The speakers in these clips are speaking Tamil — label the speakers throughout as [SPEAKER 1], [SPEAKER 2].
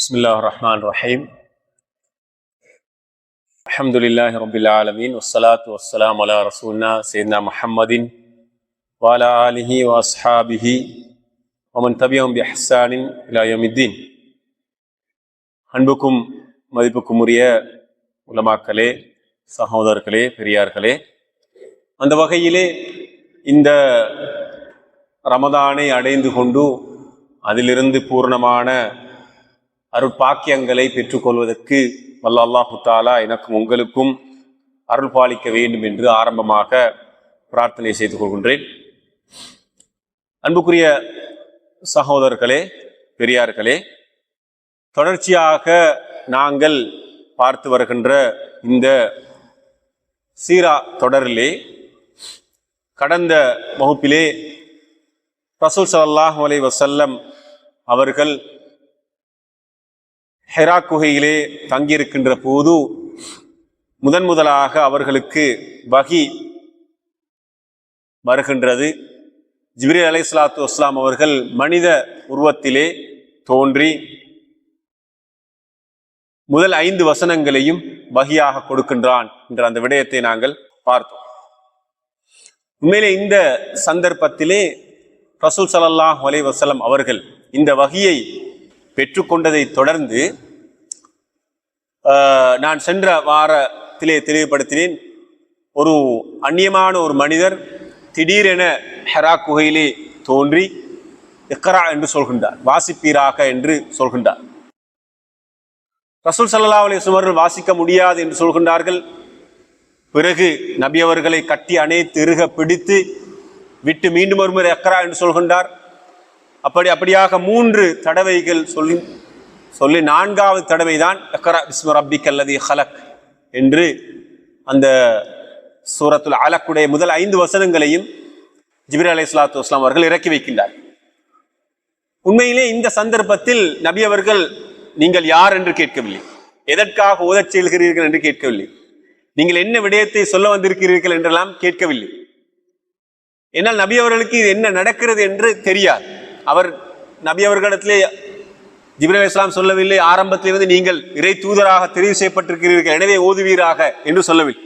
[SPEAKER 1] بسم الله الرحمن الرحيم الحمد لله رب العالمين والصلاة والسلام على رسولنا سيدنا محمد وعلى آله وأصحابه ومن تبعهم بإحسان إلى يوم الدين. அன்புக்கும் மதிப்புக்கும் உரிய உலமாக்களே, சகோதரர்களே, பெரியார்களே, அந்த வகையிலே இந்த ரமதானை அடைந்து கொண்டு அதிலிருந்து பூர்ணமான அருட்பாக்கியங்களை பெற்றுக்கொள்வதற்கு வல்ல அல்லாஹு தஆலா எனக்கும் உங்களுக்கும் அருள் பாலிக்க வேண்டும் என்று ஆரம்பமாக பிரார்த்தனை செய்து கொள்கின்றேன். அன்புக்குரிய சகோதரர்களே, பெரியார்களே, தொடர்ச்சியாக நாங்கள் பார்த்து வருகின்ற இந்த சீரா தொடரிலே கடந்த வகுப்பிலே ரசூல் ஸல்லல்லாஹு அலைஹி வஸல்லம் அவர்கள் ஹிரா குகையிலே தங்கியிருக்கின்ற போது முதலாக அவர்களுக்கு வஹி வருகின்றது. ஜிப்ரீல் அலைஹிஸ்ஸலாத்து வஸ்ஸலாம் அவர்கள் மனித உருவத்திலே தோன்றி முதல் 5 வசனங்களையும் வஹியாக கொடுக்கின்றான் என்ற அந்த விடயத்தை நாங்கள் பார்த்தோம். உண்மையிலே இந்த சந்தர்ப்பத்திலே ரசூல் ஸல்லல்லாஹு அலைஹி வஸல்லம் அவர்கள் இந்த வஹியை பெற்றுக்கொண்டதை தொடர்ந்து நான் சென்ற வாரத்திலே தெளிவுபடுத்தினேன், ஒரு அந்நியமான ஒரு மனிதர் திடீரென ஹிரா குகையிலே தோன்றி இக்ரா என்று சொல்கின்றார், வாசிப்பீராக என்று சொல்கின்றார். ரசூல் ஸல்லல்லாஹு அலைஹி வஸல்லம் அவர்கள் வாசிக்க முடியாது என்று சொல்கின்றார்கள். பிறகு நபி அவர்களை கட்டி அணைத்து இறுக பிடித்து விட்டு மீண்டும் ஒருமுறை இக்ரா என்று சொல்கின்றார். அப்படியாக 3 தடவைகள் சொல்லி 4வது தடவை தான் இக்ரா பிஸ்மி ரப்பிக்கல் லதீ ஹலக் என்று அந்த சூரத்துல் அலக்குடைய முதல் 5 வசனங்களையும் ஜிப்ரீல் அலைஹிஸ்ஸலாத்து வஸ்ஸலாம் அவர்கள் இறக்கி வைக்கின்றார். உண்மையிலே இந்த சந்தர்ப்பத்தில் நபி அவர்கள் நீங்கள் யார் என்று கேட்கவில்லை, எதற்காக ஓதச் செல்கிறீர்கள் என்று கேட்கவில்லை, நீங்கள் என்ன விடயத்தை சொல்ல வந்திருக்கிறீர்கள் என்றெல்லாம் கேட்கவில்லை. ஏன்னால் நபி அவர்களுக்கு இது என்ன நடக்கிறது என்று தெரியாது. அவர் நபி அவர்களிடத்திலே ஜிப்ரீல் அலைஹிஸ்ஸலாம் சொல்லவில்லை, ஆரம்பத்திலிருந்து நீங்கள் இறை தூதராக தெரிவு செய்யப்பட்டிருக்கிறீர்கள் எனவே ஓதுவீராக என்று சொல்லவில்லை.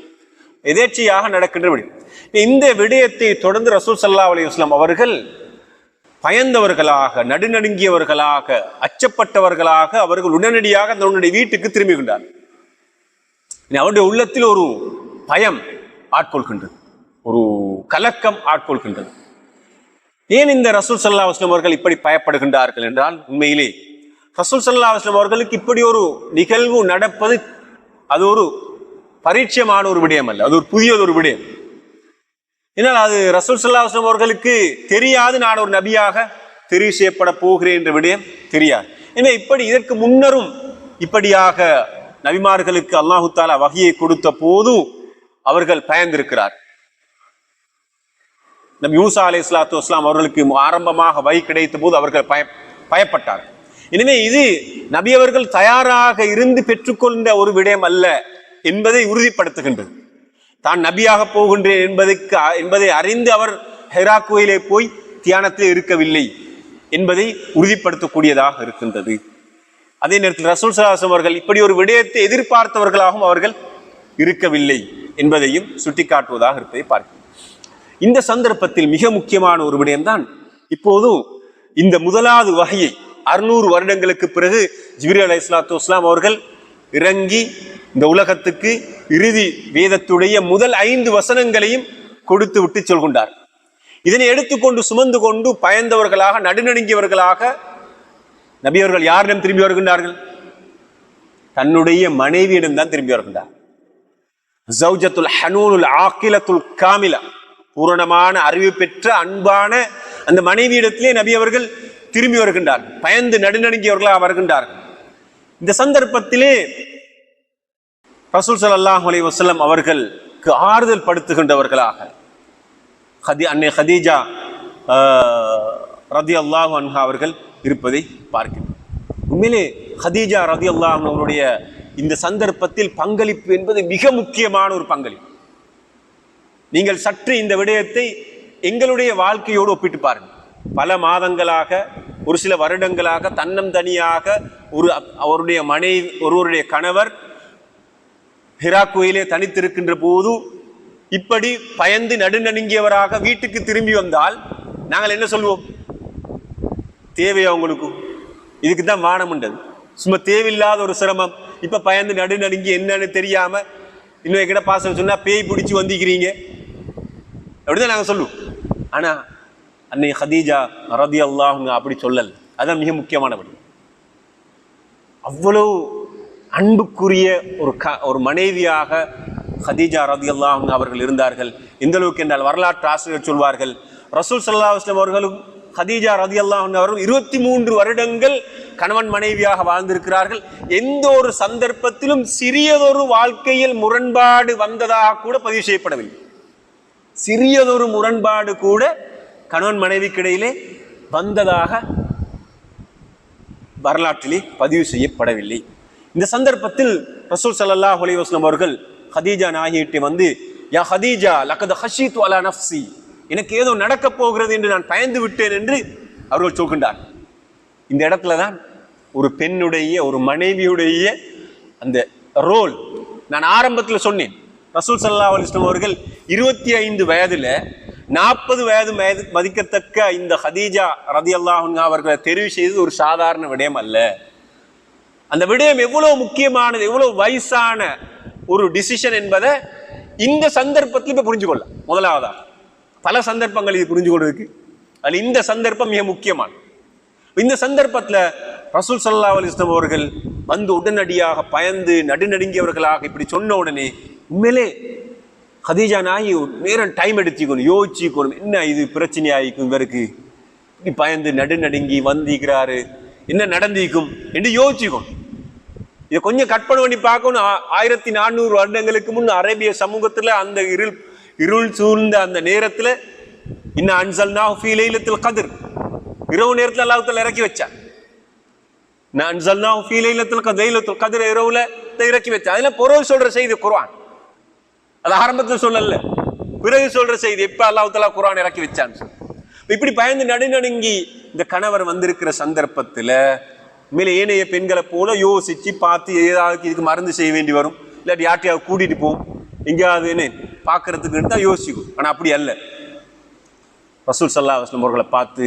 [SPEAKER 1] எதேச்சையாக நடக்கின்ற விடயம். இந்த விடயத்தை தொடர்ந்து ரசூல் ஸல்லல்லாஹு அலைஹி வஸல்லம் அவர்கள் பயந்தவர்களாக, நடுநடுங்கியவர்களாக, அச்சப்பட்டவர்களாக அவர்கள் உடனடியாக தன்னுடைய வீட்டுக்கு திரும்புகின்றார். அவருடைய உள்ளத்தில் ஒரு பயம் ஆட்கொள்கின்றது, ஒரு கலக்கம் ஆட்கொள்கின்றது. ஏன் இந்த ரசூல் ஸல்லல்லாஹு அலைஹி வஸல்லம் அவர்கள் இப்படி பயப்படுகின்றார்கள் என்றால், உண்மையிலே ரசூல் ஸல்லல்லாஹு அலைஹி வஸல்லம் அவர்களுக்கு இப்படி ஒரு நிகழ்வு நடப்பது அது ஒரு பரிச்சயமான ஒரு விடயம் அல்ல, அது ஒரு புதியது ஒரு விடயம். ஏன்னால் அது ரசூல் ஸல்லல்லாஹு அலைஹி வஸல்லம் அவர்களுக்கு தெரியாது, நான் ஒரு நபியாக தெரிவு செய்யப்பட போகிறேன் என்ற விடயம் தெரியாது. எனவே இப்படி இதற்கு முன்னரும் இப்படியாக நபிமார்களுக்கு அல்லாஹு தஆலா வஹியை கொடுத்த போது அவர்கள் பயந்திருக்கிறார். நபி மூசா அலைஹிஸ்ஸலாத்து வஸ்ஸலாம் அவர்களுக்கு ஆரம்பமாக வஹி கிடைத்த போது அவர்கள் பயப்பட்டார். எனவே இது நபி அவர்கள் தயாராக இருந்து பெற்றுக்கொண்ட ஒரு விடயம் அல்ல என்பதை உறுதிப்படுத்துகின்றது. தான் நபியாக போகின்றேன் என்பதை அறிந்து அவர் ஹிரா குகையிலே போய் தியானத்தில் இருக்கவில்லை என்பதை உறுதிப்படுத்தக்கூடியதாக இருக்கின்றது. அதே நேரத்தில் ரசூல் ஸல்லல்லாஹு அலைஹி வஸல்லம் அவர்கள் இப்படி ஒரு விடயத்தை எதிர்பார்த்தவர்களாகவும் அவர்கள் இருக்கவில்லை என்பதையும் சுட்டிக்காட்டுவதாக இருப்பதை பார்க்கிறோம். இந்த சந்தர்ப்பத்தில் மிக முக்கியமான ஒரு விடயம்தான், இப்போது இந்த முதலாவது வஹியை 600 வருடங்களுக்கு பிறகு ஜிப்ரீல் அலைஹிஸ்ஸலாத்து வஸ்ஸலாம் அவர்கள் இறங்கி இந்த உலகத்துக்கு இறுதி வேதத்துடைய முதல் 5 வசனங்களையும் கொடுத்து விட்டு சொல்கின்றார். இதனை எடுத்துக்கொண்டு சுமந்து கொண்டு பயந்தவர்களாக, நடுநடுங்கியவர்களாக நபி அவர்கள் யாரிடம் திரும்பி வருகின்றார்கள்? தன்னுடைய மனைவியிடம்தான் திரும்பி வருகின்றார். ஜௌஜத்துல் ஹனூனுல் ஆகிலத்துல் காமிலா, பூரணமான அறிவு பெற்ற அன்பான அந்த மனைவியிடத்திலே நபி அவர்கள் திரும்பி வருகின்றார்கள். பயந்து நடுநடுங்கியவர்களாக வருகின்றார்கள். இந்த சந்தர்ப்பத்திலே ரசூல் ஸல்லல்லாஹு அலைஹி வஸல்லம் அவர்களுக்கு ஆறுதல் படுத்துகின்றவர்களாக அன்னை ஹதீஜா ரலியல்லாஹு அன்ஹா அவர்கள் இருப்பதை பார்க்கிறோம். உண்மையிலே ஹதீஜா ரலியல்லாஹு அன்ஹா அவருடைய இந்த சந்தர்ப்பத்தில் பங்களிப்பு என்பது மிக முக்கியமான ஒரு பங்களிப்பு. நீங்கள் சற்று இந்த விடயத்தை எங்களுடைய வாழ்க்கையோடு ஒப்பிட்டு பாருங்கள். பல மாதங்களாக ஒரு சில வருடங்களாக தன்னம் தனியாக அவருடைய மனைவி ஒருவருடைய கணவர் ஹிரா கோயிலே தனித்திருக்கின்ற போது இப்படி பயந்து நடுநடுங்கியவராக வீட்டுக்கு திரும்பி வந்தால் நாங்கள் என்ன சொல்வோம்? தேவையா உங்களுக்கு? இதுக்கு தான் வானம்ன்றது. சும்மா தேவையில்லாத ஒரு சிரமம். இப்ப பயந்து நடுநடுங்கி என்னன்னு தெரியாம இன்னும் எங்கிட்ட பாசம் சொன்னா பேய் பிடிச்சி வந்திக்கிறீங்க அப்படிதான் நாங்க சொல்லுவோம். ஆனா அன்னை ஹதீஜா ரலியல்லாஹு அன்ஹா அப்படி சொல்லல. அதான் மிக முக்கியமானபடி. அவ்வளவு அன்புக்குரிய ஒரு மனைவியாக ஹதீஜா ரலியல்லாஹு அன்ஹா அவர்கள் இருந்தார்கள். இந்த அளவுக்கு என்றால் வரலாற்று ஆசிரியர் சொல்வார்கள், ரசூல் ஸல்லல்லாஹு அலைஹி வஸல்லம் அவர்களும் ஹதீஜா ரலியல்லாஹு அன்ஹா அவர்கள் 23 வருடங்கள் கணவன் மனைவியாக வாழ்ந்திருக்கிறார்கள். எந்த ஒரு சந்தர்ப்பத்திலும் சிறியதொரு வாழ்க்கையில் முரண்பாடு வந்ததாக கூட பதிவு செய்யப்படவில்லை. சிறியதொரு முரண்பாடு கூட கணவன் மனைவிக்கு இடையிலே வந்ததாக வரலாற்றிலே பதிவு செய்யப்படவில்லை. இந்த சந்தர்ப்பத்தில் ரசூல் ஸல்லல்லாஹு அலைஹி வஸல்லம் அவர்கள் ஹதீஜா நாயகியிடம் வந்து, யா ஹதீஜா லகத் ஹஷீது அலா நஃப்ஸி, எனக்கு ஏதோ நடக்க போகிறது என்று நான் பயந்து விட்டேன் என்று அவர்கள் சொல்கின்றார். இந்த இடத்துல தான் ஒரு பெண்ணுடைய ஒரு மனைவியுடைய அந்த ரோல் நான் ஆரம்பத்தில் சொன்னேன். ரசூல் ஸல்லல்லாஹு அலைஹி வஸல்லம் அவர்கள் 25 வயதுல 40 வயது மதிக்கத்தக்க இந்த ஹதீஜா ரலியல்லாஹு அன்ஹா அவர்களை தெரிவு செய்தது ஒரு சாதாரண விடயம் அல்ல. அந்த விடயம் எவ்வளவு முக்கியமானது, எவ்வளவு வயசான ஒரு டிசிஷன் என்பதை இந்த சந்தர்ப்பத்தில் இப்ப புரிஞ்சு கொள்ளலாம். முதலாவதா பல சந்தர்ப்பங்கள் இது புரிஞ்சு கொள்வதற்கு அதில் இந்த சந்தர்ப்பம் மிக முக்கியமான. இந்த சந்தர்ப்பத்தில் ரசூல் ஸல்லல்லாஹு அலைஹி வஸல்லம் அவர்கள் வந்து உடனடியாக பயந்து நடுநடுங்கியவர்களாக இப்படி சொன்ன உடனே உண்மையிலே ஹதீஜா நாயகி நேரம் டைம் எடுத்துக்கணும், யோசிச்சுக்கணும், என்ன இது பிரச்சனை ஆகிக்கும், இவருக்கு இப்படி பயந்து நடுநடுங்கி வந்திக்கிறாரு, என்ன நடந்திருக்கும் என்று யோசிச்சுக்கணும். இதை கொஞ்சம் கற்பனை பண்ணி பார்க்கணும். 1400 வருடங்களுக்கு முன் அரேபிய சமூகத்துல அந்த இருள் சூழ்ந்த அந்த நேரத்துல இன்ன அன்ஸல்னாஹு ஃபீ லைலத்துல் கத்ர், இரவு நேரத்துல அல்லாஹ் தஆலா இறக்கி வச்சான். அன்ஸல்னாஹு ஃபீ லைலத்துல் கத்ர், இரவுல இறக்கி வச்சான். அதுல பிறகு சொல்ற செய்தி குர்ஆன், அது ஆரம்பத்தில் சொல்லல, பிறகு சொல்ற செய்தி எப்ப அல்லாஹ் தஆலா குர்ஆன் இறக்கி வச்சான். இப்படி பயந்து நடுநடுங்கி இந்த கணவர் வந்திருக்கிற சந்தர்ப்பத்துல மேலே ஏனைய பெண்களை போல யோசிச்சு பார்த்து ஏதாவது இதுக்கு மருந்து செய்ய வேண்டி வரும், இல்லாட்டி யார்ட்டையாவது கூட்டிட்டு போவோம், எங்கேயாவது என்ன பார்க்கறதுக்கு தான் யோசிக்கும். ஆனா அப்படி அல்ல. ரசூல் ஸல்லல்லாஹு அலைஹி வஸல்லம் அவர்களை பார்த்து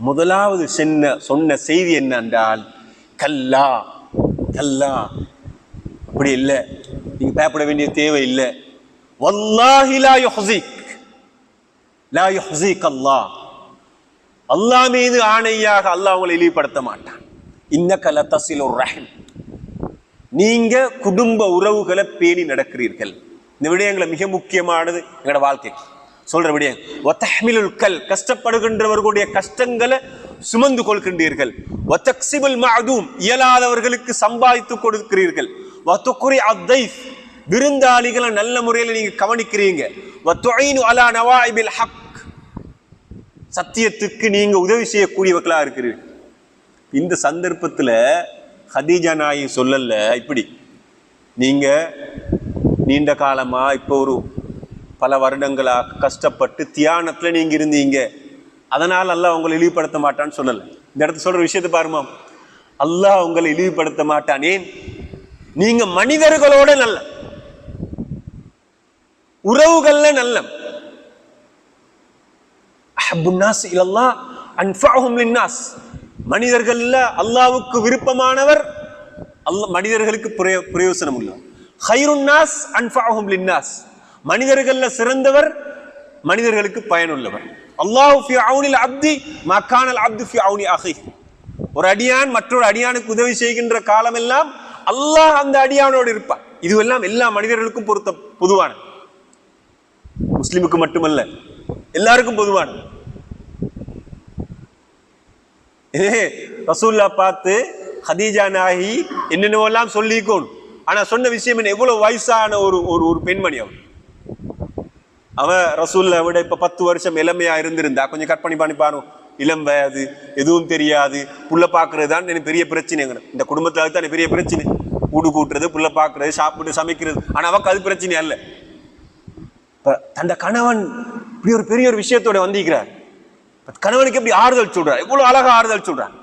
[SPEAKER 1] முதலாவது சொன்ன செய்தி என்ன என்றால், கல்லா கல்லா, அப்படி இல்லை, நீங்க பயப்பட வேண்டிய தேவை இல்லை. வல்லாஹி லா யுஹ்ஸிக் லா யுஹ்ஸிக் அல்லாஹ், அல்லாஹ் மீது ஆணையாக அல்லாஹ் உங்களை இழிவுபடுத்த மாட்டான். இன்னக லதஸிலுர் ரஹம், நீங்க குடும்ப உறவுகளை பேணி நடக்கிறீர்கள். இந்த விடயங்களை மிக முக்கியமானது எங்களோட வாழ்க்கைக்கு சொல்ற விடயம். வதஹ்மிலுல் கல், கஷ்டப்படுகின்றவர்களுடைய கஷ்டங்களை சுமந்து கொள்கின்றீர்கள். வதக்ஸிபுல் மஅதூம், இயலாதவர்களுக்கு சம்பாதித்து கொடுக்கிறீர்கள். வதுக்ரி அத்தைஃப், விருந்தாளிகளை நல்ல முறையில் நீங்க கவனிக்கிறீங்க. வதுஈனு அலா நவாயிபில் ஹக், சத்தியத்துக்கு நீங்க உதவி செய்யக்கூடியவர்களா இருக்கிறீர்கள். இந்த சந்தர்ப்பத்துல ஹதீஜா நாயகி சொல்லல, இப்படி நீங்க நீண்ட காலமா இப்போ ஒரு பல வருடங்களாக கஷ்டப்பட்டு தியானத்துல நீங்க இருந்தீங்க, அதனால் அல்லாஹ் உங்களை இழிவுபடுத்த மாட்டான்னு சொல்லல. இந்த இடத்துல சொல்ற விஷயத்தை பாருமா, அல்லாஹ் உங்களை இழிவுபடுத்த மாட்டான். ஏன்? நீங்க மனிதர்களோட நல்ல உறவுகள்ல நல்ல. அஹ்புன்னாஸ் இலல்லாஹ் அன்ஃபஅஹும் லின்னாஸ், மனிதர்கள்ல அல்லாஹ்வுக்கு விருப்பமானவர் மனிதர்களுக்கு பிரயோசனம் உள்ளவர். ஹைருன் நாஸ் அன்ஃபஅஹும் லின்னாஸ், மனிதர்கள்ல சிறந்தவர் மனிதர்களுக்கு பயனுள்ளவர். அல்லாஹு ஃபி அவுனில் அப்தி மா கானல் அப்து ஃபி அவுனி அஹீஹ், ஒரு அடியான் மற்றொரு அடியானுக்கு உதவி செய்கின்ற காலமெல்லாம் அல்லாஹ் அந்த அடியானோடு இருப்பார். இதுவெல்லாம் எல்லா மனிதர்களுக்கும் பொதுவான, முஸ்லிமுக்கு மட்டுமல்ல எல்லாருக்கும் பொதுவான. ரசூல்லா பார்த்து ஹதீஜா நாயகி என்னென்னவெல்லாம் சொல்லிக்கோணும். ஆனா சொன்ன விஷயம் என்ன, எவ்வளவு வயசான ஒரு பெண்மணி அவ ரசூல்ல விட இப்ப 10 வருஷம் இளமையா இருந்திருந்தா கொஞ்சம் கற்பனை பண்ணி பாருங்க. இளம் வயது, எதுவும் தெரியாது, புள்ள பாக்குறது தான் எனக்கு பெரிய பிரச்சனை. இந்த குடும்பத்துல தான் பெரிய பிரச்சனை, கூடு கூட்டுறது, புள்ள பாக்குறது, சாப்பிட்டு சமைக்கிறது. ஆனா அவக்கு அது பிரச்சனை அல்ல. தந்த கணவன் இப்படி ஒரு பெரிய ஒரு விஷயத்தோட வந்திருக்கிறார். கணவனுக்கு எப்படி ஆறுதல் சொல்றார், எவ்வளவு அழகா ஆறுதல் சொல்றார்.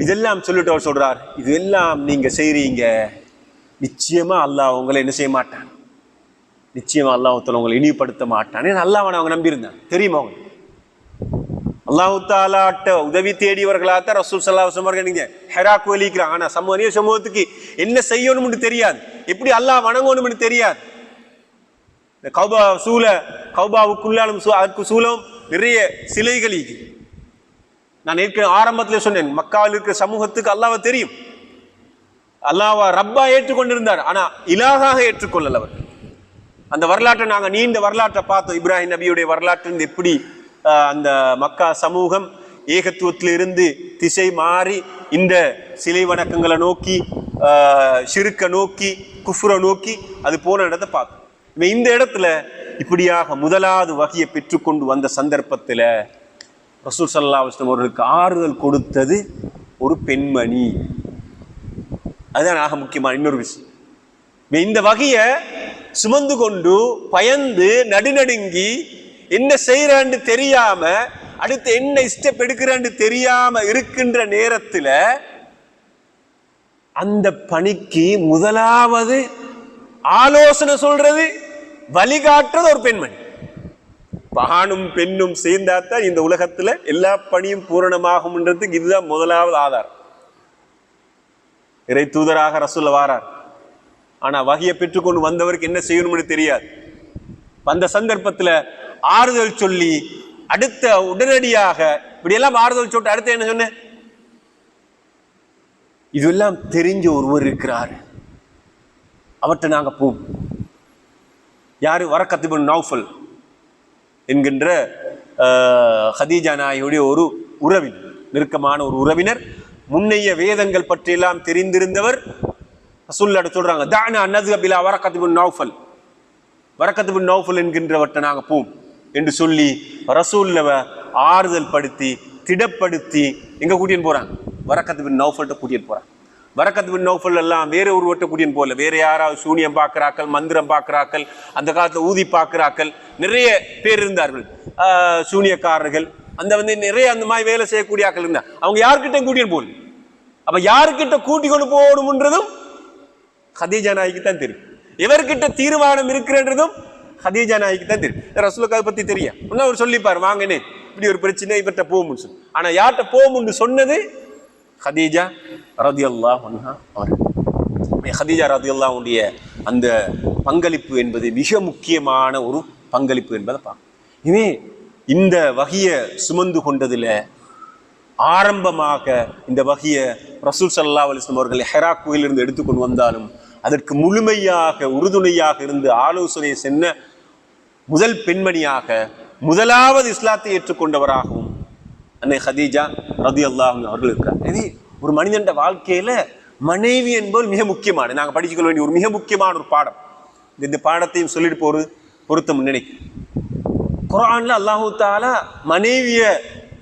[SPEAKER 1] இதெல்லாம் சொல்லிட்டு அவர் சொல்றார், இதெல்லாம் நீங்க செய்றீங்க, நிச்சயமா அல்லாஹ் உங்களை என்ன செய்ய மாட்டான், நிச்சயமா அல்லாஹ் உங்களை இழிவுபடுத்த மாட்டான். அல்லாஹ் அவங்க நம்பியிருந்தாங்க, தெரியுமா அவங்க அல்லாஹு தாலாட்ட உதவி தேடியவர்களாத்தான் ரசூல் ஸல்லல்லாஹு அலைஹி வஸல்லம் நீங்க ஹெரா கோலிக்கிறாங்க. ஆனா சமூகத்துக்கு என்ன செய்யணும்னு தெரியாது, எப்படி அல்லாஹ் வணங்கணும்னு தெரியாது. இந்த கௌபாவுக்குள்ளாலும் அதுக்கு சூழலும் நிறைய சிலைகள். நான் ஏற்கனவே ஆரம்பத்தில் சொன்னேன், மக்காவில் இருக்கிற சமூகத்துக்கு அல்லாஹ்வை தெரியும், அல்லாஹ்வை ரப்பா ஏற்றுக்கொண்டிருந்தார், ஆனா இலாகாக ஏற்றுக்கொள்ளல அவர். அந்த வரலாற்றை நாங்க நீண்ட வரலாற்றை பார்த்தோம். இப்ராஹிம் நபியுடைய வரலாற்று எப்படி அந்த மக்கா சமூகம் ஏகத்துவத்தில் இருந்து திசை மாறி இந்த சிலை வணக்கங்களை நோக்கி, ஷிர்க்க நோக்கி, குஃப்ரை நோக்கி அது போன இடத்தை பார்த்தோம். இந்த இடத்துல இப்படியாக முதலாவது வகையை பெற்றுக்கொண்டு வந்த சந்தர்ப்பத்தில் ரசூல் ஸல்லல்லாஹு அலைஹி வஸல்லம் அவர்களுக்கு ஆறுதல் கொடுத்தது ஒரு பெண்மணி. அதுதான் ஆக முக்கியமான இன்னொரு விஷயம். இந்த வகையை சுமந்து கொண்டு பயந்து நடுநடுங்கி என்ன செய்யறான்னு தெரியாம, அடுத்து என்ன ஸ்டெப் எடுக்கிறான்னு தெரியாம இருக்கின்ற நேரத்துல அந்த பணிக்கு முதலாவது ஆலோசனை சொல்றது, வழிகாட்டுறது ஒரு பெண்மணி. ஆணும் பெண்ணும் சேர்ந்தாத்தான் இந்த உலகத்துல எல்லா பணியும் பூரணமாகும்ன்றதுக்கு இதுதான் முதலாவது ஆதாரம். இறை தூதராக ரசூல் வாரார், ஆனா வகையை பெற்றுக்கொண்டு வந்தவருக்கு என்ன செய்யணும்னு தெரியாது. அந்த சந்தர்ப்பத்துல ஆறுதல் சொல்லி அடுத்த உடனடியாக இப்படியெல்லாம் ஆறுதல் சொல்லிட்டு அடுத்த என்ன சொன்ன, இதெல்லாம் தெரிஞ்ச ஒருவர் இருக்கிறார், அவர்கிட்ட நாங்க போவோம். யாரு? வரக்கத் இப்னு நௌஃபல் என்கின்ற ஹதீஜா நாயுடைய ஒரு உறவினர், நெருக்கமான ஒரு உறவினர், முன்னைய வேதங்கள் பற்றியெல்லாம் தெரிந்திருந்தவர். ரசூலுல்லாஹ் சொல்றாங்க, தானா நஸ்ஹப் இலா வரக்கத் இப்னு நௌஃபல், வரக்கத் இப்னு நௌஃபல் என்கின்றவர்கிட்ட நாங்க போவோம் என்று சொல்லி ரசூலுல்லாஹ் ஆறுதல் படுத்தி திடப்படுத்தி எங்க கூட்டின்னு போறாங்க, வரக்கத் இப்னு நௌஃபல்கிட்ட கூட்டிட்டு போறாங்க. வரக்கத் இப்னு நௌஃபல் எல்லாம் வேற ஒருவர்கிட்ட கூட்டின்னு போகல, வேற யாராவது சூனியம் பார்க்கிறார்கள், மந்திரம் பார்க்கிறார்கள், அந்த காலத்துல ஊதி பார்க்கிறார்கள், நிறைய பேர் இருந்தார்கள், சூனியக்காரர்கள், அந்த நிறைய அந்த மாதிரி வேலை செய்யக்கூடிய ஆக்கள் இருந்தா. அவங்க யாருக்கிட்ட கூட்டின்னு போகல. அப்ப யாருக்கிட்ட கூட்டி கொண்டு போகணும்ன்றதும் ஹதீஜா நாய்க்கு தான் தெரியும், இவர்கிட்ட தீர்மானம் இருக்கிறன்றதும் ஹதீஜா நாய்க்கு தான் தெரியும். ரசூலுல்லாஹ் அதை பத்தி தெரியும், இன்னும் அவர் சொல்லிப்பாரு, வாங்கனே இப்படி ஒரு பிரச்சனை இவர்கிட்ட போகும்னு சொல்லி. ஆனா யார்கிட்ட போகும்னு சொன்னது ஹதீஜா ரலியல்லாஹு அன்ஹா அவர்கள். ஹதீஜா ரலியல்லாஹு அன்ஹுடைய அந்த பங்களிப்பு என்பது மிக முக்கியமான ஒரு பங்களிப்பு என்பதை பார்க்கணும். இவே இந்த வகையை சுமந்து கொண்டதுல ஆரம்பமாக இந்த வகையை ரசூல் ஸல்லல்லாஹு அலைஹி வஸல்லம் அவர்கள் ஹிரா கோயிலிருந்து எடுத்துக்கொண்டு வந்தாலும் அதற்கு முழுமையாக உறுதுணையாக இருந்து ஆலோசனை சென்ன முதல் பெண்மணியாக, முதலாவது இஸ்லாத்தை ஏற்றுக்கொண்டவராகவும் அன்னை ஹதீஜா ரலியல்லாஹு அன்ஹா அவர்கள் இருக்கிறார். இது ஒரு மனிதன் வாழ்க்கையில மனைவி என்பது மிக முக்கியமான, நாங்கள் படிச்சுக்கொள்ள வேண்டிய ஒரு மிக முக்கியமான ஒரு பாடம். இந்த பாடத்தையும் சொல்லிட்டு போறது பொருத்தம் நினைக்கிறேன். குர்ஆன்ல அல்லாஹு தஆலா மனைவிய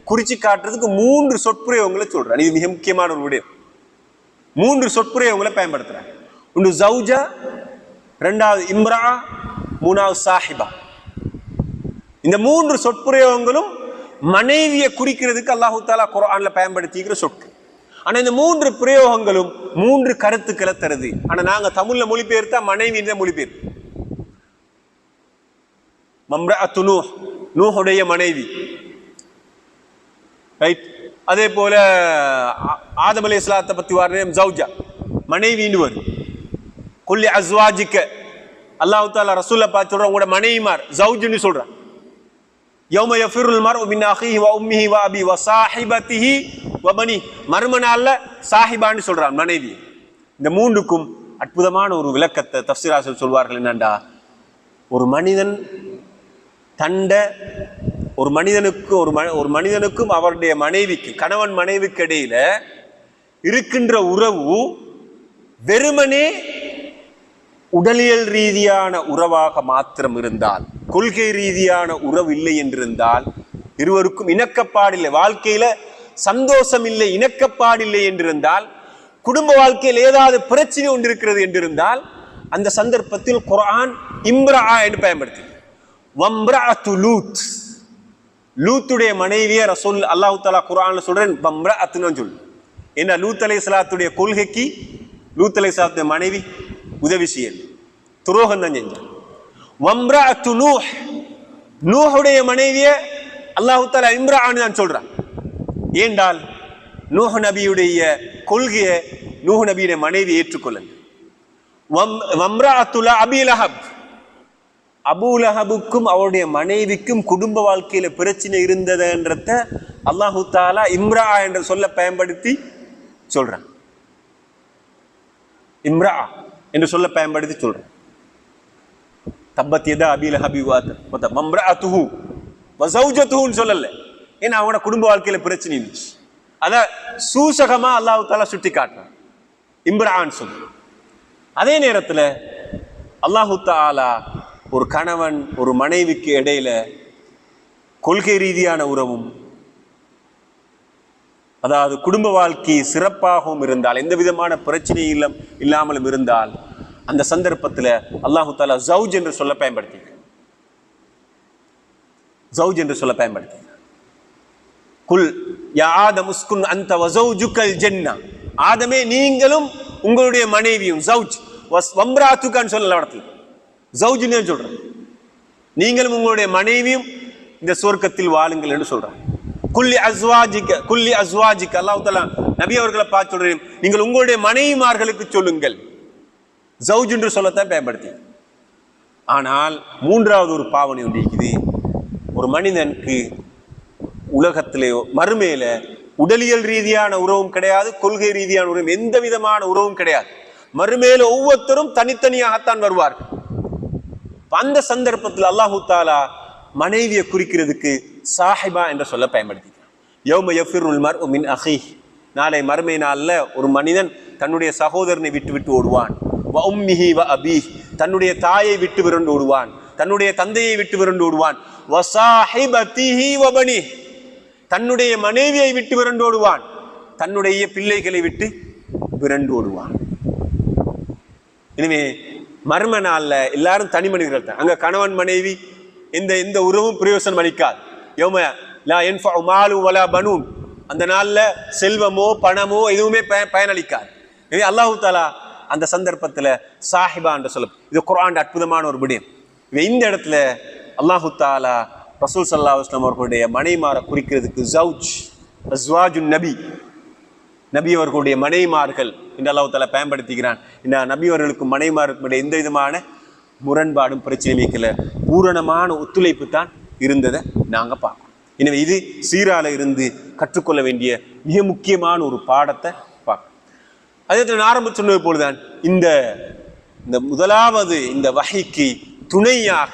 [SPEAKER 1] குறிச்சு காட்டுறதுக்கு 3 சொற்பிரயோகங்களை சொல்றான். இது மிக முக்கியமான ஒரு விடயம். 3 சொற்பிரயோகங்களை பயன்படுத்துறாங்க. ஒன்று ஜௌஜா, ரெண்டாவது இம்ரா, மூணாவது சாஹிபா. இந்த 3 சொற்பிரயோகங்களும் மனைவியை குறிக்கிறதுக்கு அல்லாஹு தஆலா குர்ஆன்ல பயன்படுத்திக்கிற சொற்கள். ஆனா இந்த 3 பிரயோகங்களும் 3 கருத்துக்களை தருது. ஆனா நாங்க தமிழ்ல மொழிபெயர்த்தா மனைவி மொழிபெயர்ப்பு. மம்ரஅத்து நூஹ், நூஹுடைய மனைவி, ரைட். அதே போல ஆதம் அலைஹிஸ்ஸலாத்தை பத்தி வார்த்தை ஜௌஜா, மனைவின்னு வரும். குல்லி அஸ்வாஜிக்க, அல்லாஹ் தஆலா ரசூலை பார்த்து சொல்றான், உங்களோட மனைவிமார் ஜௌஜ்னு சொல்றான். யௌம யஃபிருல் மர்உ மின் அஹீஹி வ உம்மிஹி வ அபி வ ஸாஹிபத்திஹி வ பனி, மர்மனால சாஹிபான்னு சொல்றான் மனைவி. இந்த 3க்கும் அற்புதமான ஒரு விளக்கத்தை தஃப்சீராசிரியர்கள் சொல்வார்கள். என்னண்டா, ஒரு மனிதன் ஒரு மனிதனுக்கும் அவருடைய மனைவிக்கு, கணவன் மனைவிக்கு இடையில இருக்கின்ற உறவு வெறுமனே உடலியல் ரீதியான உறவாக மாத்திரம் இருந்தால், கொள்கை ரீதியான உறவு இல்லை என்றிருந்தால், இருவருக்கும் இணக்கப்பாடில்லை, வாழ்க்கையில சந்தோஷம் இல்லை, இணக்கப்பாடில்லை என்றிருந்தால், குடும்ப வாழ்க்கையில் ஏதாவது பிரச்சனை ஒன்று இருக்கிறது என்றிருந்தால், அந்த சந்தர்ப்பத்தில் குர்ஆன் இம்ரா என்று பயன்படுத்தி, வம்ரஅத்து லூத், லூத்துடைய மனைவியை ரசூல் அல்லாஹ் தஆலா குர்ஆன்ல சொல்றேன் வம்ரஅத்துன்னு சொல்லு. என்ன லூத் அலைஹிஸ்ஸலாத்துடைய கொள்கைக்கு லூத் அலைஹிஸ்ஸலாத்துடைய மனைவி உதவி செய்யல, துரோகம் தான் செஞ்சான். வம்ரஅத்து நூஹ், நூஹுடைய மனைவியை அல்லாஹ் தஆலா இம்ரான்னு தான் சொல்றான். ஏண்டால் நூஹ் நபியுடைய கொள்கையை நூஹ் நபியுடைய மனைவி ஏற்றுக்கொள்ளல. வம்ரஅத்து அபீ லஹப், அபூ லஹபுக்கும் அவருடைய மனைவிக்கும் குடும்ப வாழ்க்கையில பிரச்சனை இருந்ததுன்றத அல்லாஹு தஆலா இம்ரா என்ற சொல்ல பயன்படுத்தி சொல்றான். இம்ரா என்று சொல்ல பயன்படுத்தி சொல்றான். தப்பத் யதா அபீ லஹபி வ மம்ரஅத்துஹு வ ஸௌஜத்துஹுன்னு சொல்லல, ஏன்னா அவனோட குடும்ப வாழ்க்கையில பிரச்சனை இருந்துச்சு. அத சூசகமா அல்லாஹு தஆலா சுட்டி காட்டுறான், இம்ரான்னு சொல்லு. அதே நேரத்துல அல்லாஹு தஆலா ஒரு கணவன் ஒரு மனைவிக்கு இடையில கொள்கை ரீதியான உறவும், அதாவது குடும்ப வாழ்க்கை சிறப்பாகவும் இருந்தால், எந்த விதமான பிரச்சனை இல்லாமலும் இருந்தால், அந்த சந்தர்ப்பத்தில் அல்லாஹு தஆலா ஜௌஜ் என்று சொல்ல பயன்படுத்தி ஜௌஜ் என்று சொல்ல பயன்படுத்தி குல் யா ஆதம் உஸ்குன் அன்த வ ஸௌஜுகல் ஜன்னah, ஆதமே நீங்களும் உங்களுடைய மனைவியும், ஜௌஜ் வம்ராத்துகான்னு சொல்லல, இடத்துல ஜௌஜ்னு சொல்றேன், நீங்களும் உங்களுடைய மனைவியும் இந்த சொர்க்கத்தில் வாழுங்கள் என்று சொல்றான். குல்லி அஸ்வாஜிக அல்லாஹ் தஆலா நபி அவர்களை பார்த்து சொல்றேன், நீங்கள் உங்களுடைய மனைவிமார்களுக்கு சொல்லுங்கள். ஜௌஜ் என்று சொல்லத்தான் பயன்படுத்தி. ஆனால் மூன்றாவது ஒரு பாவனை ஒன்று இருக்குது. ஒரு மனிதனுக்கு உலகத்திலே மறுமையில உடலியல் ரீதியான உறவும் கிடையாது, கொள்கை ரீதியான உறவும், எந்த விதமான உறவும் கிடையாது. மறுமையில ஒவ்வொருத்தரும் தனித்தனியாகத்தான் வருவார்கள். அந்த சந்தர்ப்பத்தில் அல்லாஹு தஆலா மனைவியை குறிக்கிறதுக்கு சாஹிபா என்ற சொல்ல பயன்படுத்திக்கிறான். யௌம யஃபிருல் மர்உ மின் அஹீஹ், நாளை மறுமை நாளில் ஒரு மனிதன் தன்னுடைய சகோதரனை விட்டு விட்டு ஓடுவான். வ உம்மிஹி வ அபீஹ், தன்னுடைய தாயை விட்டு விரண்டு ஓடுவான், தன்னுடைய தந்தையை விட்டு விரண்டு ஓடுவான். வ ஸாஹிபதிஹி வ பனீஹ், தன்னுடைய மனைவியை விட்டு விரண்டு ஓடுவான், தன்னுடைய பிள்ளைகளை விட்டு விரண்டு ஓடுவான். எனவே மர்ம நாள்ல எல்லாரும் தனி மனிதர்கள் தான். அங்க கணவன் மனைவி எந்த உறவும் பிரயோசனம் அளிக்காது. யௌம லா யன்ஃபஉ மாலு வலா பனூன், அந்த நாள்ல செல்வமோ பணமோ எதுவுமே பயனளிக்காது. எனவே அல்லாஹு தஆலா அந்த சந்தர்ப்பத்துல சாஹிபா என்று சொல்லும். இது குர்ஆன் அற்புதமான ஒரு விடயம். இந்த இடத்துல அல்லாஹு தஆலா ரசூல் ஸல்லல்லாஹு அலைஹி வஸல்லம் அவர்களுடைய மனைவிமாரை குறிக்கிறதுக்கு ஜௌஜ், அஸ்வாஜுன் நபி, நபி அவர்களுடைய மனைவிமார்கள் என்று அல்லாஹ் தஆலா பயன்படுத்துகிறான். இந்த நபி அவர்களுக்கு மனைவிமாருக்கு எந்த விதமான முரண்பாடும் பிரச்சனை வைக்கல, பூரணமான ஒத்துழைப்பு தான் இருந்ததை நாங்க பார்க்கணும். எனவே இது சீரால இருந்து கற்றுக்கொள்ள வேண்டிய மிக முக்கியமான ஒரு பாடத்தை பார்க்கணும். அதே நான் ஆரம்ப சொன்னது போலதான் இந்த முதலாவது இந்த வஹைக்கு துணையாக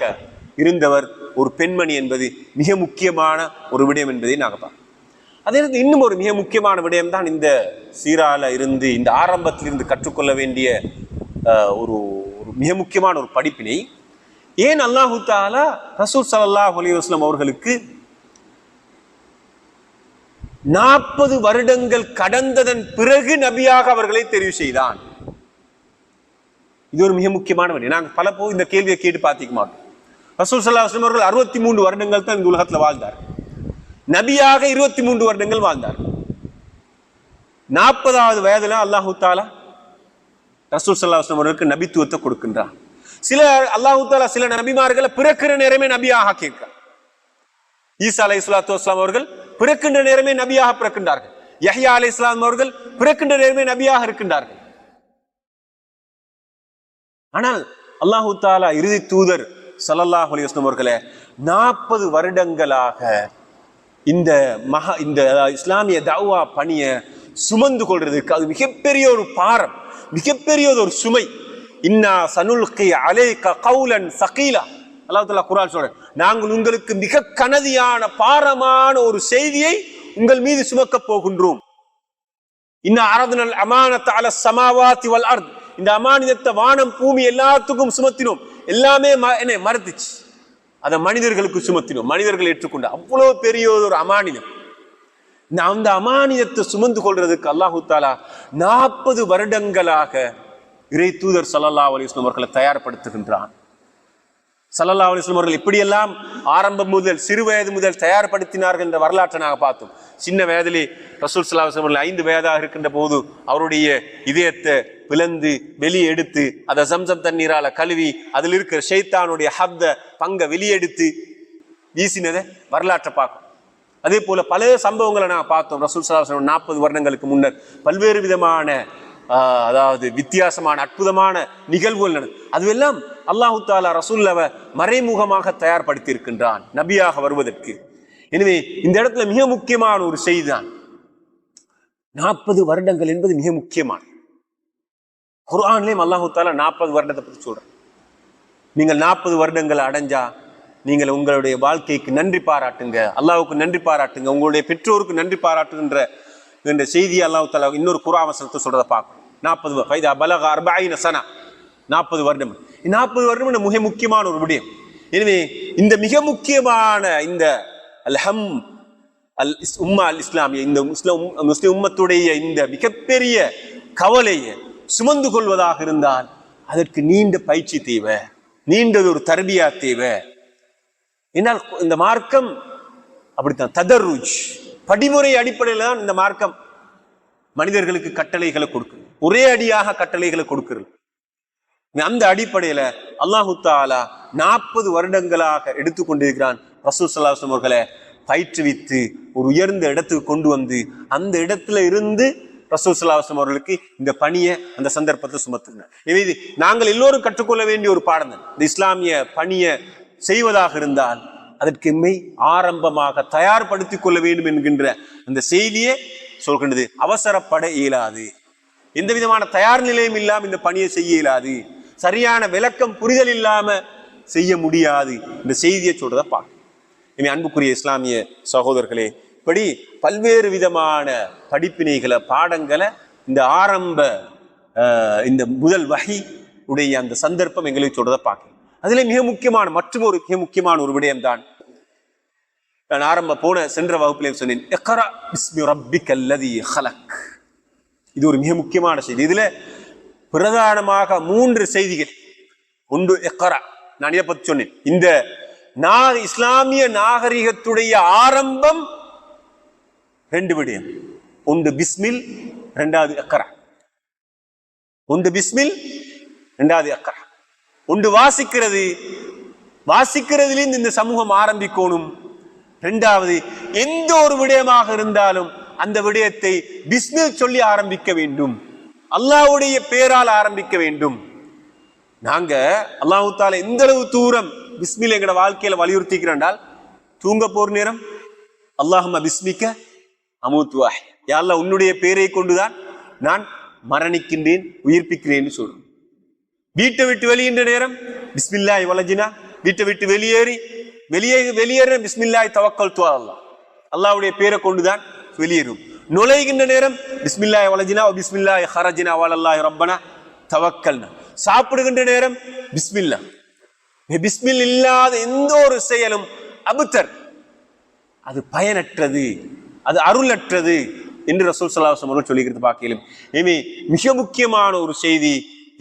[SPEAKER 1] இருந்தவர் ஒரு பெண்மணி என்பது மிக முக்கியமான ஒரு விடயம் என்பதை நாங்கள் பார்க்கணும். அதே நேரத்தில் இன்னும் ஒரு மிக முக்கியமான விடயம் தான் இந்த சீரால இருந்து இந்த ஆரம்பத்திலிருந்து கற்றுக்கொள்ள வேண்டிய ஒரு மிக முக்கியமான ஒரு படிப்பினை. ஏன் அல்லாஹு தஆலா ரசூல் ஸல்லல்லாஹு அலைஹி வஸல்லம் அவர்களுக்கு 40 வருடங்கள் கடந்ததன் பிறகு நபியாக அவர்களை தெரிவு செய்தான்? இது ஒரு மிக முக்கியமான விடயம். நாங்கள் பல இந்த கேள்வியை கேட்டு பார்த்திக்க மாட்டோம். ரசூல் ஸல்லல்லாஹு அலைஹி வஸல்லம் அவர்கள் 63 வருடங்கள் தான் இந்த உலகத்தில் வாழ்ந்தார். நபியாக 23 வருடங்கள் வாழ்ந்தார். 40வது வயதுல அல்லாஹு தஆலா ரசூல் ஸல்லல்லாஹு அலைஹி வஸல்லம் அவர்களுக்கு நபித்துவத்தை கொடுக்கின்றார். அல்லாஹு தஆலா சில நபிமார்களை பிறக்கிற நேரமே நபியாக ஆக்கியிருக்கிறார். ஈசா அலைஹிஸ்ஸலாத்து வஸ்ஸலாம் அவர்கள் பிறக்கின்ற நேரமே நபியாக பிறக்கின்றார்கள். யஹ்யா அலைஹிஸ்ஸலாம் அவர்கள் பிறக்கின்ற நேரமே நபியாக இருக்கின்றார்கள். ஆனால் அல்லாஹு தஆலா இறுதி தூதர் ஸல்லல்லாஹு அலைஹி வஸல்லம் அவர்களை 40 வருடங்களாக இந்த இஸ்லாமிய தஅவா பணியை சுமந்து கொள்றதுக்கு அது மிகப்பெரிய ஒரு பாரம், மிகப்பெரிய ஒரு சுமை. இன்னா சனுல்கி அலைக கௌலன் ஸகீலா, அல்லாஹ் தஆலா குர்ஆன் சொல்றார், நாங்கள் உங்களுக்கு மிக கனதியான பாரமான ஒரு செய்தியை உங்கள் மீது சுமக்க போகின்றோம். இன்னா அரதுனல் அமானத அல ஸமாவாதி வல் அர்த், இந்த அமானிதத்தை வானம் பூமி எல்லாத்துக்கும் சுமத்தினோம். எல்லாமே என்ன மறுத்துச்சு, அதை மனிதர்களுக்கு சுமத்தினோம், மனிதர்கள் ஏற்றுக்கொண்ட அவ்வளவு பெரிய ஒரு அமானிதம். அந்த அமானிதத்தை சுமந்து கொள்றதுக்கு அல்லாஹு தஆலா 40 வருடங்களாக இறை தூதர் ஸல்லல்லாஹு அலைஹி வஸல்லம் அவர்களை தயார்படுத்துகின்றான். ஸல்லல்லாஹு அலைஹி வஸல்லம் அவர்கள் எப்படியெல்லாம் ஆரம்பம் முதல் சிறு வயது முதல் தயார்படுத்தினார்கள் என்ற வரலாற்றை நாங்கள் பார்த்தோம். சின்ன வயதிலே ரசூல் ஸல்லல்லாஹு அலைஹி வஸல்லம் 5 வயதாக இருக்கின்ற போது அவருடைய இதயத்தை பிளந்து வெளியே எடுத்து அதை சம்சம் தண்ணீரால கழுவி அதில் இருக்கிற ஷைத்தானுடைய பங்க வெளியெடுத்து வீசினதை வரலாற்றை பார்க்கும். அதே போல பல சம்பவங்களை நான் பார்த்தோம். ரசூல் ஸல்லல்லாஹு அலைஹி வஸல்லம் 40 வருடங்களுக்கு முன்னர் பல்வேறு விதமான அதாவது வித்தியாசமான அற்புதமான நிகழ்வுகள் நடந்தது. அதுவெல்லாம் அல்லாஹு தாலா ரசூலுல்லாஹ்வை மறைமுகமாக தயார்படுத்தி இருக்கின்றான் நபியாக வருவதற்கு. எனவே இந்த இடத்துல மிக முக்கியமான ஒரு செய்தி தான் 40 வருடங்கள் என்பது மிக முக்கியமான. குர்ஆன்லயும் அல்லாஹு தாலா 40 வருடத்தை பற்றி சொல்றான். நீங்கள் 40 வருடங்களை அடைஞ்சா நீங்கள் உங்களுடைய வாழ்க்கைக்கு நன்றி பாராட்டுங்க, அல்லாஹ்வுக்கு நன்றி பாராட்டுங்க, உங்களுடைய பெற்றோருக்கு நன்றி பாராட்டுகின்ற என்ற செய்தியை அல்லாஹ் தஆலா இன்னொரு குர்ஆன் வசனத்தை சொல்றதை பார்க்கணும். 40 ஃபைதா பலக 40 சனா 40 வருடம். 40 வருடம் மிக முக்கியமான ஒரு விடயம். எனவே இந்த மிக முக்கியமான இந்த அல்ஹம் உம்மா அல் இஸ்லாமிய இந்த முஸ்லிம் உம்மத்துடைய இந்த மிகப்பெரிய கவலையை சுமந்து கொள்வதாக இருந்தால் அதற்கு நீண்ட பயிற்சி தேவை, நீண்டது ஒரு தர்பியா தேவை. என்னால் இந்த மார்க்கம் அப்படித்தான் ததர்ருஜ் படிமுறை அடிப்படையில் தான் இந்த மார்க்கம் மனிதர்களுக்கு கட்டளைகளை கொடுக்குது, ஒரே அடியாக கட்டளைகளை கொடுக்கிறது. அந்த அடிப்படையில அல்லாஹு தாலா 40 வருடங்களாக எடுத்துக்கொண்டிருக்கிறான். ரசூல் ஸல்லல்லாஹு அலைஹி வஸல்லம் அவர்களை பயிற்றுவித்து ஒரு உயர்ந்த இடத்துக்கு கொண்டு வந்து அந்த இடத்துல இருந்து ரசூல் ஸல்லல்லாஹு அலைஹி வஸல்லம் அவர்களுக்கு இந்த பணியை அந்த சந்தர்ப்பத்தை சுமத்துனார். எனவே நாங்கள் எல்லோரும் கற்றுக்கொள்ள வேண்டிய ஒரு பாடம் தான். இந்த இஸ்லாமிய பணியை செய்வதாக இருந்தால் அதற்கு ஆரம்பமாக தயார்படுத்திக் கொள்ள வேண்டும் என்கின்ற அந்த செய்தியை சொல்கின்றது. அவசரப்பட இயலாது, எந்த விதமான தயார் நிலையும் இல்லாமல் இந்த பணியை செய்ய இயலாது, சரியான விளக்கம் புரிதல் இல்லாம செய்ய முடியாது. இந்த செய்தியை சொல்றதை பார்க்க. இனி அன்புக்குரிய இஸ்லாமிய சகோதரர்களே, இப்படி பல்வேறு விதமான படிப்பினைகளை பாடங்களை இந்த ஆரம்ப இந்த முதல் வஹி உடைய அந்த சந்தர்ப்பம் எங்களுக்கு சொல்றதை பார்க்க. அதுல மிக முக்கியமான மற்றும் ஒரு மிக முக்கியமான ஒரு விடயம் தான் நான் சென்ற வகுப்பிலே சொன்னேன். இக்ரா பிஸ்மி ரப்பிக்கல் லதீ ஹலக். இது ஒரு மிக முக்கியமான செய்தி. இதுல பிரதானமாக 3 செய்திகள். ஒன்று இக்ரா, நான் இதை பத்தி சொன்னேன். இந்த இஸ்லாமிய நாகரிகத்துடைய ஆரம்பம் 2 விடயம். ஒன்று பிஸ்மில், 2வது இக்ரா. ஒன்று பிஸ்மில், 2வது இக்ரா. ஒன்று வாசிக்கிறதுலேருந்து இந்த சமூகம் ஆரம்பிக்கணும். 2வது எந்த ஒரு விடயமாக இருந்தாலும் அந்த விடயத்தை பிஸ்மில் சொல்லி ஆரம்பிக்க வேண்டும், அல்லாஹ்வுடைய பேரால் ஆரம்பிக்க வேண்டும். நாங்க அல்லாஹ் தஆலா எந்த அளவு தூரம் பிஸ்மில் எங்கட வாழ்க்கையில வலியுறுத்திக்கிறோம். தூங்க போற நேரம் அல்லாஹும்ம பிஸ்மிக்க அமூத்து வ அஹ்யா, யா அல்லாஹ் உன்னுடைய பேரை கொண்டுதான் நான் மரணிக்கின்றேன் உயிர்ப்பிக்கிறேன்னு சொல்றோம். வீட்டை விட்டு வெளியின்ற நேரம் பிஸ்மில்லாஹி வலஜினா, வீட்டை விட்டு வெளியேற பிஸ்மில்லாஹி தவக்கல்து அலல்லாஹ், அல்லாஹ்வுடைய பேரை கொண்டுதான் வெளியேறும். நுழைகின்ற நேரம் பிஸ்மில்லாஹி வலஜினா வ பிஸ்மில்லாஹி ஹரஜினா வலல்லாஹி ரப்பனா தவக்கல்னா. சாப்பிடுகின்ற நேரம் பிஸ்மில்லா. பிஸ்மில் இல்லாத எந்த ஒரு செயலும் அபுத்தர், அது பயனற்றது, அது அருளற்றது என்று ரசூல் ஸல்லல்லாஹு அலைஹி வஸல்லம் சொல்லிக்கிறது பார்க்கலாம். எனவே மிக முக்கியமான ஒரு செய்தி,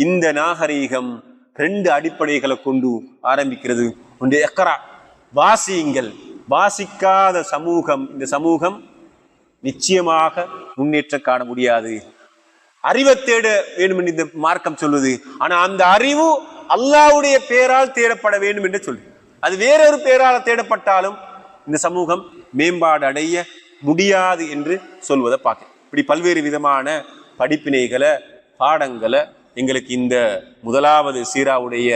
[SPEAKER 1] இந்த நாகரீகம் 2 அடிப்படைகளை கொண்டு ஆரம்பிக்கிறது. ஒன்று இக்ரா, வாசியுங்கள். வாசிக்காத சமூகம், இந்த சமூகம் நிச்சயமாக முன்னேற்றம் காண முடியாது. அறிவை தேட வேண்டும் என்று இந்த மார்க்கம் சொல்லுது. ஆனா அந்த அறிவு அல்லாஹ்வுடைய பேரால் தேடப்பட வேண்டும் என்று சொல்லு. அது வேறொரு பேரால் தேடப்பட்டாலும் இந்த சமூகம் மேம்பாடு அடைய முடியாது என்று சொல்வதை பார்க்க. இப்படி பல்வேறு விதமான படிப்பினைகளை பாடங்களை எங்களுக்கு இந்த முதலாவது சீராவுடைய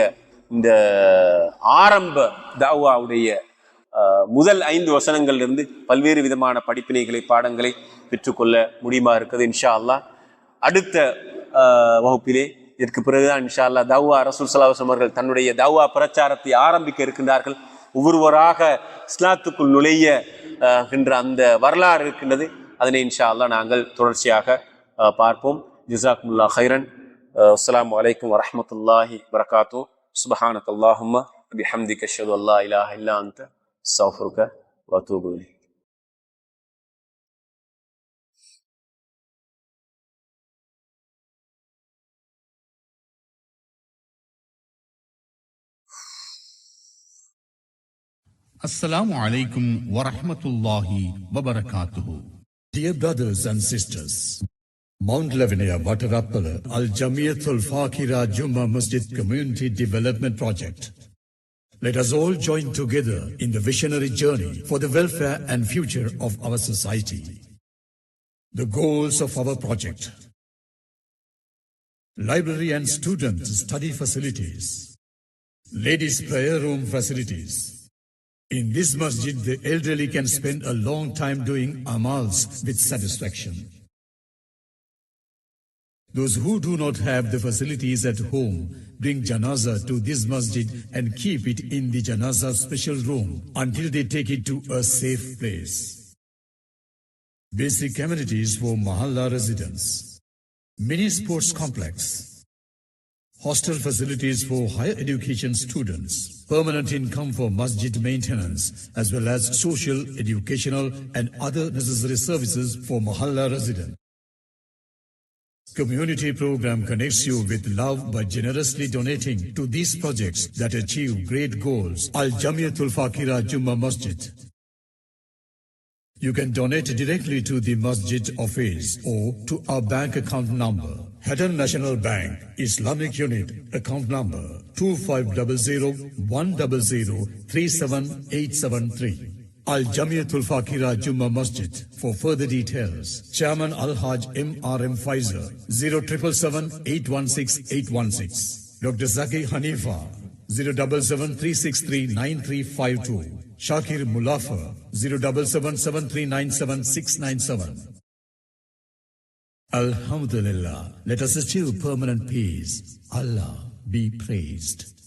[SPEAKER 1] இந்த ஆரம்ப தாவாவுடைய முதல் 5 வசனங்கள்ல பல்வேறு விதமான படிப்பினைகளை பாடங்களை பெற்றுக்கொள்ள முடியுமா இருக்குது. இன்ஷா அல்லாஹ் அடுத்த வகுப்பிலே இதற்கு பிறகுதான் இன்ஷா அல்லாஹ் தௌவா ரசூல் ஸல்லல்லாஹு அலைஹி வஸல்லம் அவர்கள் தன்னுடைய தௌவா பிரச்சாரத்தை ஆரம்பிக்க இருக்கின்றார்கள். ஒவ்வொருவராக இஸ்லாத்துக்குள் நுழைய அந்த வரலாறு இருக்கின்றது. அதனை இன்ஷா அல்லாஹ் நாங்கள் தொடர்ச்சியாக பார்ப்போம். ஜஸாக்குமுல்லாஹ் ஹைரன். அஸ்ஸலாமு அலைக்கும் வரஹ்மத்துல்லாஹி வபரகாத்துஹு. சுப்ஹானக அல்லாஹும்ம பிஹம்திக அஷ்ஹது அல்லா இலாஹா இல்லா அன்த அஸ்தக்ஃபிருக வ அத்தூபு இலைக்.
[SPEAKER 2] Assalamu alaikum wa rahmatullahi wa barakatuhu.
[SPEAKER 3] Dear brothers and sisters, Mount Lavinia Vatarappala Al Jamiyatul Fakira Juma Masjid Community Development Project. Let us all join together in the visionary journey for the welfare and future of our society. The goals of our project: library and student study facilities, ladies prayer room facilities. In this masjid, the elderly can spend a long time doing amals with satisfaction. Those who do not have the facilities at home bring janazah to this masjid and keep it in the janazah special room until they take it to a safe place. Basic amenities for Mahalla residents, mini sports complex, hostel facilities for higher education students, permanent income for masjid maintenance, as well as social, educational and other necessary services for Mahalla residents. Community program connects you with love by generously donating to these projects that achieve great goals. Al Jamiyatul Fakira Juma Masjid. You can donate directly to the Masjid Office or to our bank account number. Hadan National Bank, Islamic Unit, account number 2500-100-37873. Al Jamiyatul Fakira Juma Masjid. For further details, Chairman Al-Haj M.R.M. Pfizer, 077816-816. Dr. Zaki Hanifa, 077-363-9352. Shakir Mulafa, 077-7397-697. Alhamdulillah, let us achieve permanent peace. Allah be praised.